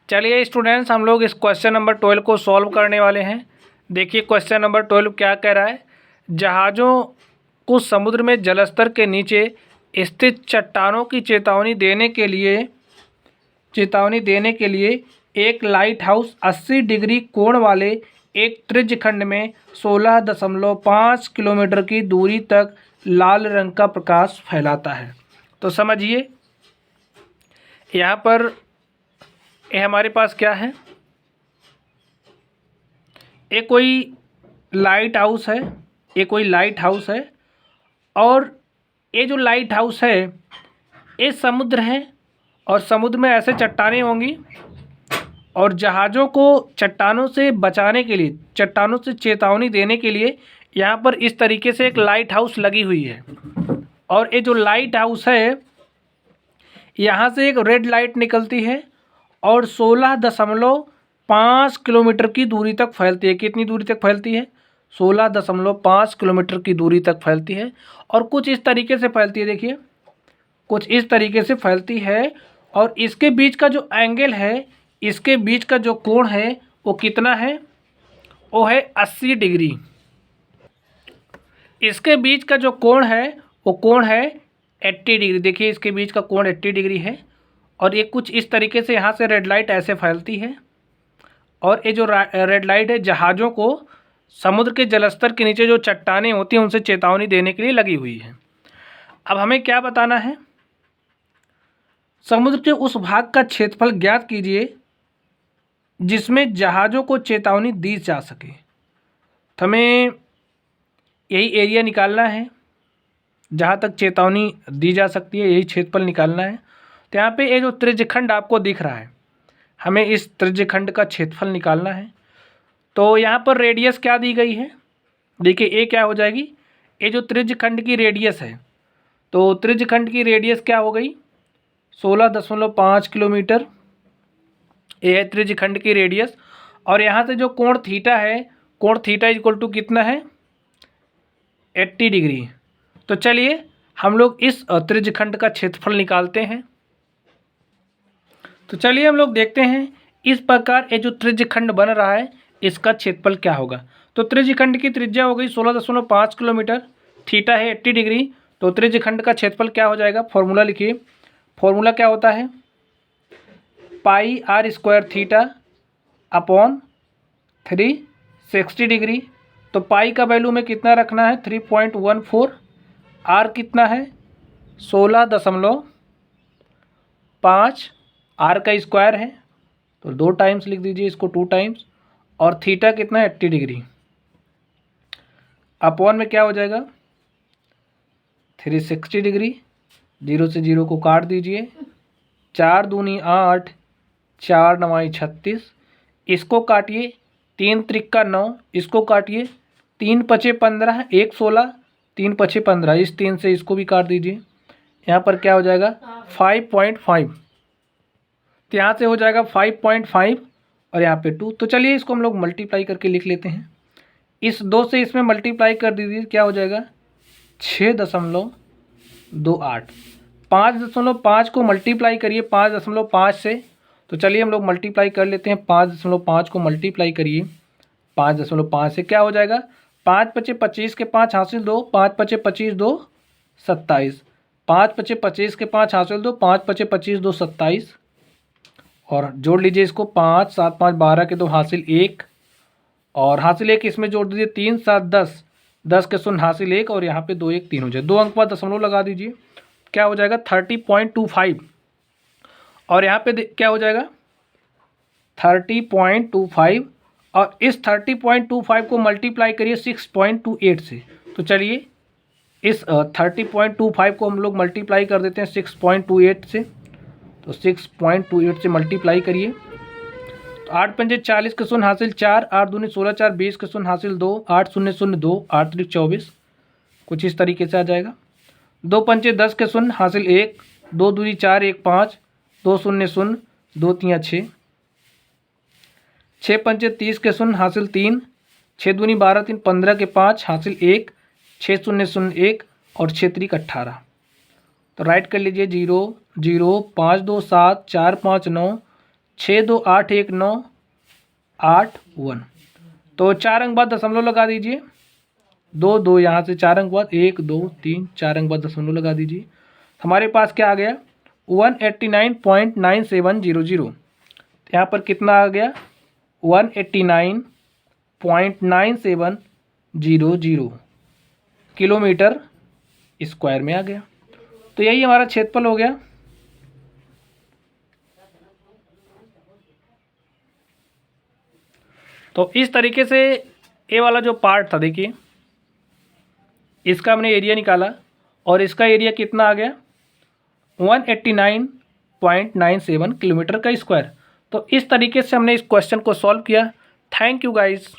चलिए स्टूडेंट्स, हम लोग इस क्वेश्चन नंबर 12 को सॉल्व करने वाले हैं। देखिए क्वेश्चन नंबर 12 क्या कह रहा है। जहाज़ों को समुद्र में जलस्तर के नीचे स्थित चट्टानों की चेतावनी देने के लिए एक लाइट हाउस 80 डिग्री कोण वाले एक त्रिज्यखंड में 16.5 किलोमीटर की दूरी तक लाल रंग का प्रकाश फैलाता है। तो समझिए यहाँ पर ये हमारे पास क्या है, ये कोई लाइट हाउस है और ये जो लाइट हाउस है ये समुद्र है और समुद्र में ऐसे चट्टानें होंगी और जहाज़ों को चट्टानों से बचाने के लिए, चट्टानों से चेतावनी देने के लिए यहाँ पर इस तरीके से एक लाइट हाउस लगी हुई है। और ये जो लाइट हाउस है यहाँ से एक रेड लाइट निकलती है और 16.5 किलोमीटर की दूरी तक फैलती है। कितनी दूरी तक फैलती है? 16.5 किलोमीटर की दूरी तक फैलती है और कुछ इस तरीके से फैलती है। देखिए कुछ इस तरीके से फैलती है और इसके बीच का जो एंगल है, इसके बीच का जो कोण है वो कितना है? वो है 80 डिग्री। इसके बीच का जो कोण है वो कोण है 80 डिग्री। देखिए इसके बीच का कोण 80 डिग्री है और ये कुछ इस तरीके से यहाँ से रेड लाइट ऐसे फैलती है और ये जो रेड लाइट है जहाज़ों को समुद्र के जलस्तर के नीचे जो चट्टानें होती हैं उनसे चेतावनी देने के लिए लगी हुई है। अब हमें क्या बताना है? समुद्र के उस भाग का क्षेत्रफल ज्ञात कीजिए जिसमें जहाज़ों को चेतावनी दी जा सके। तो हमें यही एरिया निकालना है जहाँ तक चेतावनी दी जा सकती है, यही क्षेत्रफल निकालना है। तो यहाँ पे ये जो त्रिज्यखंड आपको दिख रहा है, हमें इस त्रिज्यखंड का क्षेत्रफल निकालना है। तो यहाँ पर रेडियस क्या दी गई है? देखिए ये क्या हो जाएगी, ये जो त्रिज्यखंड की रेडियस है, तो त्रिज्यखंड की रेडियस क्या हो गई? 16.5 किलोमीटर। ये है त्रिज्यखंड की रेडियस। और यहाँ से जो कोण थीटा है, कोण थीटा इक्वल टू कितना है? 80 डिग्री। तो चलिए हम लोग इस त्रिज्यखंड का क्षेत्रफल निकालते हैं। तो चलिए हम लोग देखते हैं इस प्रकार ये जो त्रिज्यखंड बन रहा है इसका क्षेत्रफल क्या होगा। तो त्रिज्यखंड की त्रिज्या हो गई 16.5 किलोमीटर, थीटा है 80 डिग्री। तो त्रिज्यखंड का क्षेत्रफल क्या हो जाएगा? फॉर्मूला लिखिए। फॉर्मूला क्या होता है? Pi R square theta upon 360 degree. तो पाई का वैल्यू में कितना रखना है? 3.14। आर कितना है? 16.5। आर का स्क्वायर है तो 2 टाइम्स लिख दीजिए इसको, 2 टाइम्स। और थीटा कितना है? 80 डिग्री। अपॉन में क्या हो जाएगा? 360 डिग्री। 0 से 0 को काट दीजिए। 4 दूनी 8, 4 9 36। इसको काटिए, 3 त्रिक्का 9, इसको काटिए, 3 पचे 15, 1 16, 3 पचे 15। इस 3 से इसको भी काट दीजिए। यहाँ पर क्या हो जाएगा? 5.5। तो यहाँ से हो जाएगा 5.5 और यहाँ पे 2। तो चलिए इसको हम लोग मल्टीप्लाई करके लिख लेते हैं। इस 2 से इसमें मल्टीप्लाई कर दीजिए, क्या हो जाएगा? 6.28। 5.5 को मल्टीप्लाई करिए 5.5 से। तो चलिए हम लोग मल्टीप्लाई कर लेते हैं। 5.5 को मल्टीप्लाई करिए 5.5 से, क्या हो जाएगा? 5 पचे 25 के 5 हासिल 2, 5 पचे 25 2 27। 5 पचे 25 के 5 हासिल 2, 5 पचे 25 2 27। और जोड़ लीजिए इसको, 5 7 5 12 के 2 हासिल 1 और हासिल 1 इसमें जोड़ दीजिए 3 7 10, 10 के 0 हासिल 1 और यहाँ पे 2 1 3 हो जाए। 2 अंक बाद दशमलव लगा दीजिए, क्या हो जाएगा? 30.25। और यहाँ पे क्या हो जाएगा? 30.25 और इस 30.25 को मल्टीप्लाई करिए 6.28 से। तो चलिए इस 30.25 को हम लोग मल्टीप्लाई कर देते हैं 6.28 से। तो 6.28 से मल्टीप्लाई करिए तो 8 पंजे 40 के 0 हासिल 4, 8 दूनी 16, 4 20 के 0 हासिल 2, 8 0 0 2, 8 3 24। कुछ इस तरीके से आ जाएगा। 2 पंचे 10 के 0 हासिल 1, 2 दूनी 4 1 5, 2 0 0, 2 3 6। 6 पंचे 30 के 0 हासिल 3, 6 दूनी 12 3 15 के 5 हासिल 1, 6 0 0 1 और 6 3 18। तो राइट कर लीजिए 0 0 5 2 7 4 5 9 62819881। तो 4 अंक बाद दशमलव लगा दीजिए, 2 यहाँ से 4 अंक बाद 1 2 3 4 अंक बाद दशमलव लगा दीजिए। हमारे पास क्या आ गया 189.9700। यहाँ पर कितना आ गया 189.9700 किलोमीटर स्क्वायर में आ गया। तो यही हमारा क्षेत्रफल हो गया। तो इस तरीके से ये वाला जो पार्ट था, देखिए इसका हमने एरिया निकाला और इसका एरिया कितना आ गया 189.97 किलोमीटर का स्क्वायर। तो इस तरीके से हमने इस क्वेश्चन को सॉल्व किया। Thank you guys.